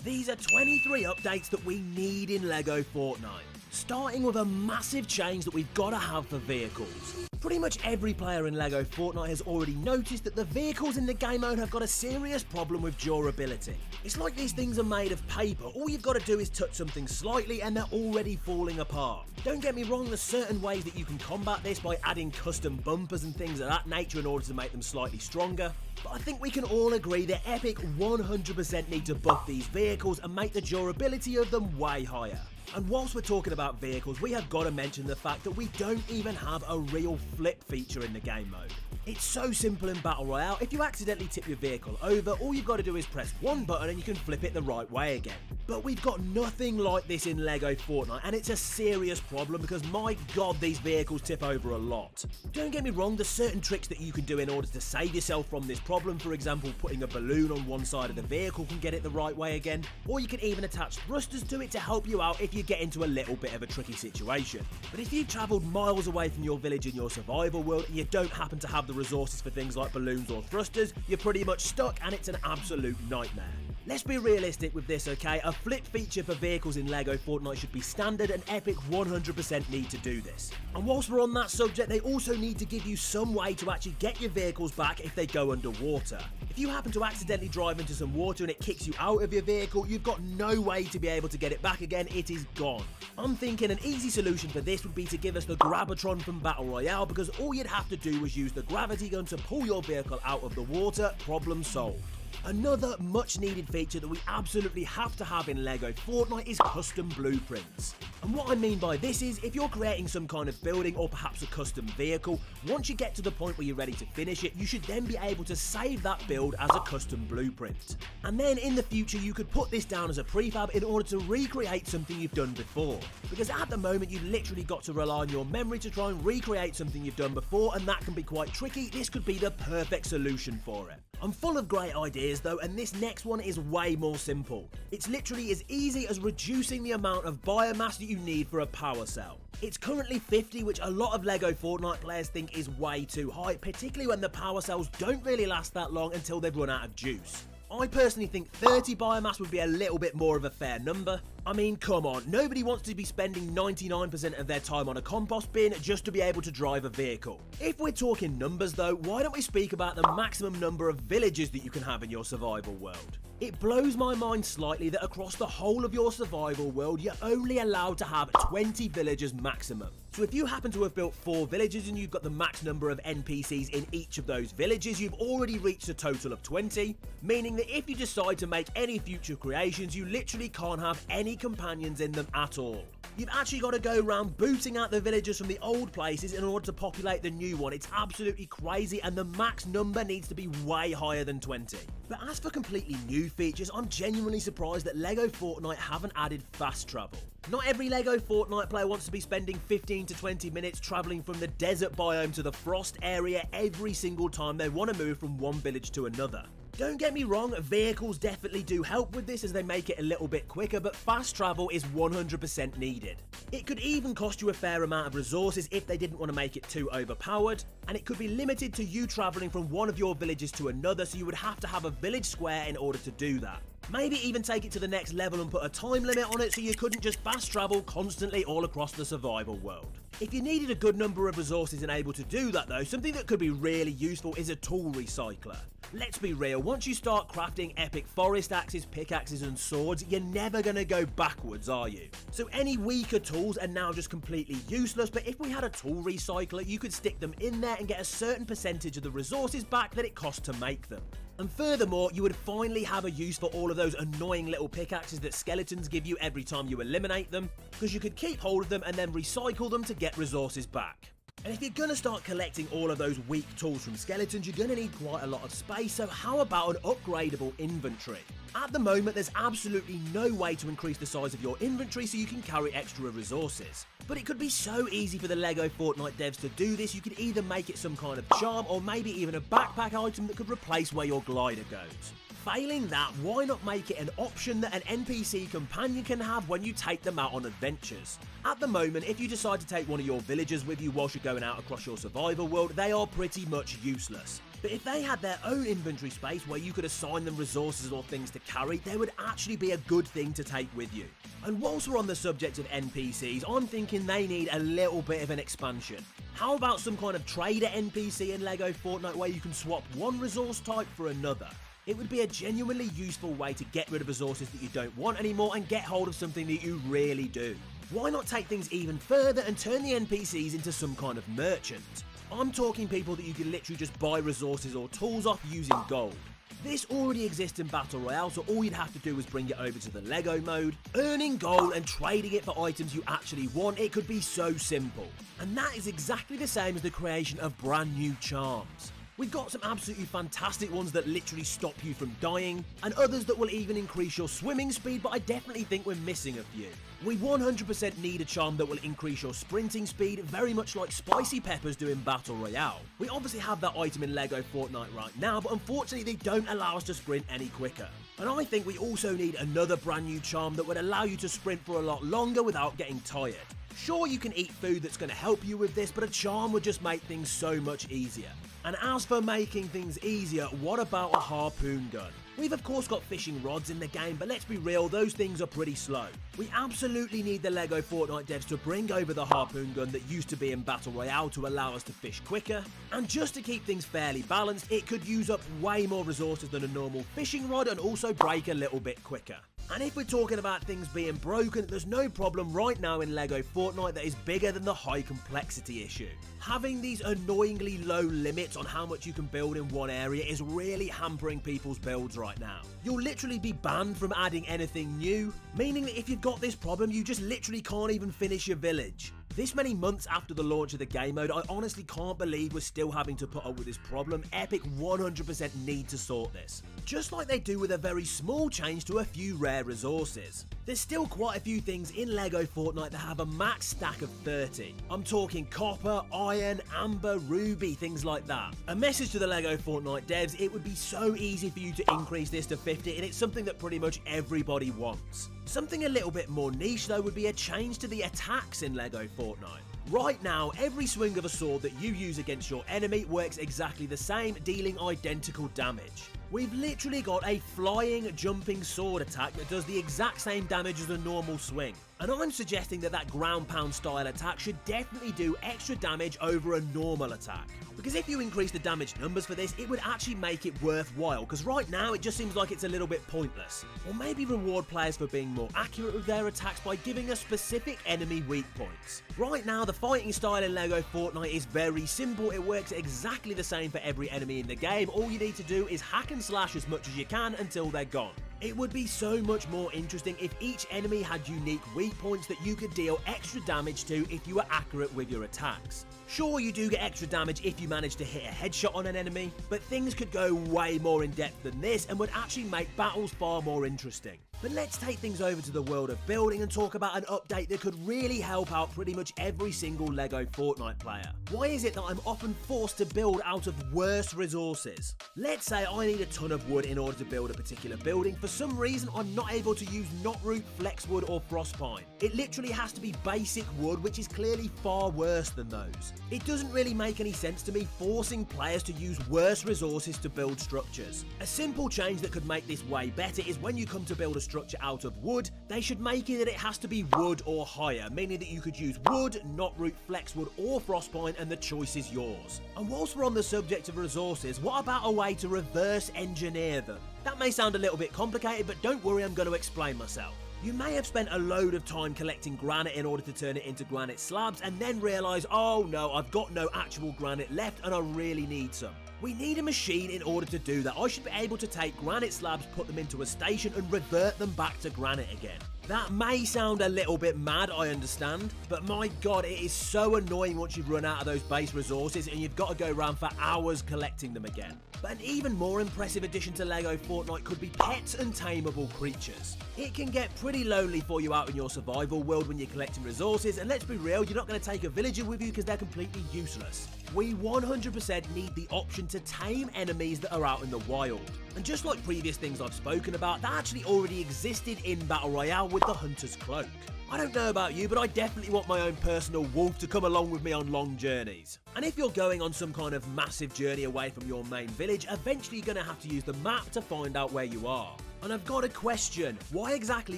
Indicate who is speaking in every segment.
Speaker 1: These are 23 updates that we need in Lego Fortnite, starting with a massive change that we've got to have for vehicles. Pretty much every player in Lego Fortnite has already noticed that the vehicles in the game mode have got a serious problem with durability. It's like these things are made of paper. All you've got to do is touch something slightly and they're already falling apart. Don't get me wrong, there's certain ways that you can combat this by adding custom bumpers and things of that nature in order to make them slightly stronger. But I think we can all agree that Epic 100% need to buff these vehicles and make the durability of them way higher. And whilst we're talking about vehicles, we have got to mention the fact that we don't even have a real flip feature in the game mode. It's so simple in Battle Royale. If you accidentally tip your vehicle over, all you've got to do is press one button and you can flip it the right way again. But we've got nothing like this in Lego Fortnite, and it's a serious problem because my god, these vehicles tip over a lot. Don't get me wrong, there's certain tricks that you can do in order to save yourself from this problem. For example, putting a balloon on one side of the vehicle can get it the right way again, or you can even attach thrusters to it to help you out if you get into a little bit of a tricky situation. But if you've travelled miles away from your village in your survival world and you don't happen to have the resources for things like balloons or thrusters, you're pretty much stuck and it's an absolute nightmare. Let's be realistic with this, okay? A flip feature for vehicles in Lego Fortnite should be standard, and Epic 100% need to do this. And whilst we're on that subject, they also need to give you some way to actually get your vehicles back if they go underwater. If you happen to accidentally drive into some water and it kicks you out of your vehicle, you've got no way to be able to get it back again, it is gone. I'm thinking an easy solution for this would be to give us the Grabatron from Battle Royale, because all you'd have to do was use the gravity gun to pull your vehicle out of the water, problem solved. Another much needed feature that we absolutely have to have in Lego Fortnite is custom blueprints. And what I mean by this is, if you're creating some kind of building or perhaps a custom vehicle, once you get to the point where you're ready to finish it, you should then be able to save that build as a custom blueprint. And then in the future you could put this down as a prefab in order to recreate something you've done before. Because at the moment you've literally got to rely on your memory to try and recreate something you've done before, and that can be quite tricky. This could be the perfect solution for it. I'm full of great ideas though, and this next one is way more simple. It's literally as easy as reducing the amount of biomass that you need for a power cell. It's currently 50, which a lot of Lego Fortnite players think is way too high, particularly when the power cells don't really last that long until they've run out of juice. I personally think 30 biomass would be a little bit more of a fair number. I mean, come on, nobody wants to be spending 99% of their time on a compost bin just to be able to drive a vehicle. If we're talking numbers though, why don't we speak about the maximum number of villages that you can have in your survival world? It blows my mind slightly that across the whole of your survival world, you're only allowed to have 20 villagers maximum. So if you happen to have built 4 villages and you've got the max number of NPCs in each of those villages, you've already reached a total of 20, meaning that if you decide to make any future creations, you literally can't have any companions in them at all. You've actually got to go around booting out the villagers from the old places in order to populate the new one. It's absolutely crazy, and the max number needs to be way higher than 20. But as for completely new features, I'm genuinely surprised that Lego Fortnite haven't added fast travel. Not every Lego Fortnite player wants to be spending 15 to 20 minutes travelling from the desert biome to the frost area every single time they want to move from one village to another. Don't get me wrong, vehicles definitely do help with this as they make it a little bit quicker, but fast travel is 100% needed. It could even cost you a fair amount of resources if they didn't want to make it too overpowered, and it could be limited to you travelling from one of your villages to another, so you would have to have a village square in order to do that. Maybe even take it to the next level and put a time limit on it so you couldn't just fast travel constantly all across the survival world. If you needed a good number of resources and able to do that though, something that could be really useful is a tool recycler. Let's be real, once you start crafting epic forest axes, pickaxes and swords, you're never going to go backwards, are you? So any weaker tools are now just completely useless, but if we had a tool recycler, you could stick them in there and get a certain percentage of the resources back that it costs to make them. And furthermore, you would finally have a use for all of those annoying little pickaxes that skeletons give you every time you eliminate them, because you could keep hold of them and then recycle them to get resources back. And if you're going to start collecting all of those weak tools from skeletons, you're going to need quite a lot of space, so how about an upgradable inventory? At the moment, there's absolutely no way to increase the size of your inventory so you can carry extra resources. But it could be so easy for the Lego Fortnite devs to do this. You could either make it some kind of charm or maybe even a backpack item that could replace where your glider goes. Failing that, why not make it an option that an NPC companion can have when you take them out on adventures? At the moment, if you decide to take one of your villagers with you whilst you're going out across your survival world, they are pretty much useless. But if they had their own inventory space where you could assign them resources or things to carry, they would actually be a good thing to take with you. And whilst we're on the subject of NPCs, I'm thinking they need a little bit of an expansion. How about some kind of trader NPC in Lego Fortnite where you can swap one resource type for another? It would be a genuinely useful way to get rid of resources that you don't want anymore and get hold of something that you really do. Why not take things even further and turn the NPCs into some kind of merchant? I'm talking people that you can literally just buy resources or tools off using gold. This already exists in Battle Royale, so all you'd have to do is bring it over to the Lego mode. Earning gold and trading it for items you actually want, it could be so simple. And that is exactly the same as the creation of brand new charms. We've got some absolutely fantastic ones that literally stop you from dying, and others that will even increase your swimming speed, but I definitely think we're missing a few. We 100% need a charm that will increase your sprinting speed, very much like spicy peppers do in Battle Royale. We obviously have that item in Lego Fortnite right now, but unfortunately they don't allow us to sprint any quicker. And I think we also need another brand new charm that would allow you to sprint for a lot longer without getting tired. Sure, you can eat food that's going to help you with this, but a charm would just make things so much easier. And as for making things easier, what about a harpoon gun? We've of course got fishing rods in the game, but let's be real, those things are pretty slow. We absolutely need the Lego Fortnite devs to bring over the harpoon gun that used to be in Battle Royale to allow us to fish quicker. And just to keep things fairly balanced, it could use up way more resources than a normal fishing rod and also break a little bit quicker. And if we're talking about things being broken, there's no problem right now in Lego Fortnite that is bigger than the high complexity issue. Having these annoyingly low limits on how much you can build in one area is really hampering people's builds right now. You'll literally be banned from adding anything new, meaning that if you've got this problem, you just literally can't even finish your village. This many months after the launch of the game mode, I honestly can't believe we're still having to put up with this problem. Epic 100% need to sort this. Just like they do with a very small change to a few rare resources. There's still quite a few things in Lego Fortnite that have a max stack of 30. I'm talking copper, iron, amber, ruby, things like that. A message to the Lego Fortnite devs, it would be so easy for you to increase this to 50, and it's something that pretty much everybody wants. Something a little bit more niche though would be a change to the attacks in Lego Fortnite. Right now, every swing of a sword that you use against your enemy works exactly the same, dealing identical damage. We've literally got a flying, jumping sword attack that does the exact same damage as a normal swing. And I'm suggesting that that ground pound style attack should definitely do extra damage over a normal attack. Because if you increase the damage numbers for this, it would actually make it worthwhile, because right now it just seems like it's a little bit pointless. Or maybe reward players for being more accurate with their attacks by giving us specific enemy weak points. Right now, the fighting style in Lego Fortnite is very simple. It works exactly the same for every enemy in the game. All you need to do is hack and slash as much as you can until they're gone. It would be so much more interesting if each enemy had unique weak points that you could deal extra damage to if you were accurate with your attacks. Sure, you do get extra damage if you manage to hit a headshot on an enemy, but things could go way more in depth than this and would actually make battles far more interesting. But let's take things over to the world of building and talk about an update that could really help out pretty much every single Lego Fortnite player. Why is it that I'm often forced to build out of worse resources? Let's say I need a ton of wood in order to build a particular building. For some reason, I'm not able to use knotroot, flexwood, or frostpine. It literally has to be basic wood, which is clearly far worse than those. It doesn't really make any sense to me forcing players to use worse resources to build structures. A simple change that could make this way better is when you come to build a structure out of wood, they should make it that it has to be wood or higher, meaning that you could use wood, knotroot, flexwood, or frostpine, and the choice is yours. And whilst we're on the subject of resources, what about a way to reverse engineer them? That may sound a little bit complicated, but don't worry, I'm going to explain myself. You may have spent a load of time collecting granite in order to turn it into granite slabs and then realise, oh no, I've got no actual granite left and I really need some. We need a machine in order to do that. I should be able to take granite slabs, put them into a station and revert them back to granite again. That may sound a little bit mad, I understand, but my god, it is so annoying once you've run out of those base resources and you've got to go around for hours collecting them again. But an even more impressive addition to Lego Fortnite could be pets and tameable creatures. It can get pretty lonely for you out in your survival world when you're collecting resources, and let's be real, you're not going to take a villager with you because they're completely useless. we 100% need the option to tame enemies that are out in the wild. And just like previous things I've spoken about, that actually already existed in Battle Royale with the Hunter's Cloak. I don't know about you, but I definitely want my own personal wolf to come along with me on long journeys. And if you're going on some kind of massive journey away from your main village, eventually you're going to have to use the map to find out where you are. And I've got a question, why exactly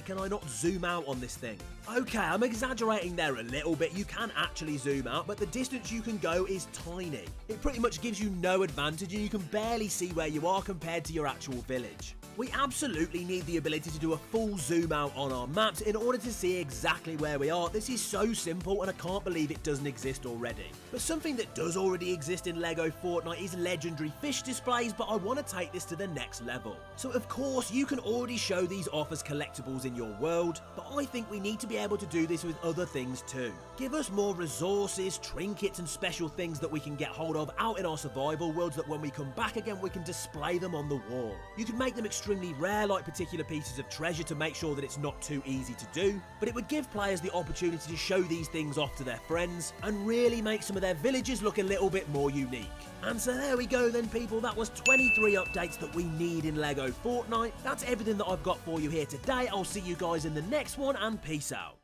Speaker 1: can I not zoom out on this thing? Okay, I'm exaggerating there a little bit, you can actually zoom out, but the distance you can go is tiny. It pretty much gives you no advantage and you can barely see where you are compared to your actual village. We absolutely need the ability to do a full zoom out on our maps in order to see exactly where we are. This is so simple and I can't believe it doesn't exist already. But something that does already exist in Lego Fortnite is legendary fish displays, but I want to take this to the next level. So of course you can already show these off as collectibles in your world, but I think we need to be able to do this with other things too. Give us more resources, trinkets and special things that we can get hold of out in our survival worlds that when we come back again we can display them on the wall. You can make them extremely rare like particular pieces of treasure to make sure that it's not too easy to do, but it would give players the opportunity to show these things off to their friends and really make some of their villages look a little bit more unique. And so there we go then people, that was 23 updates that we need in Lego Fortnite. That's everything that I've got for you here today. I'll see you guys in the next one and peace out.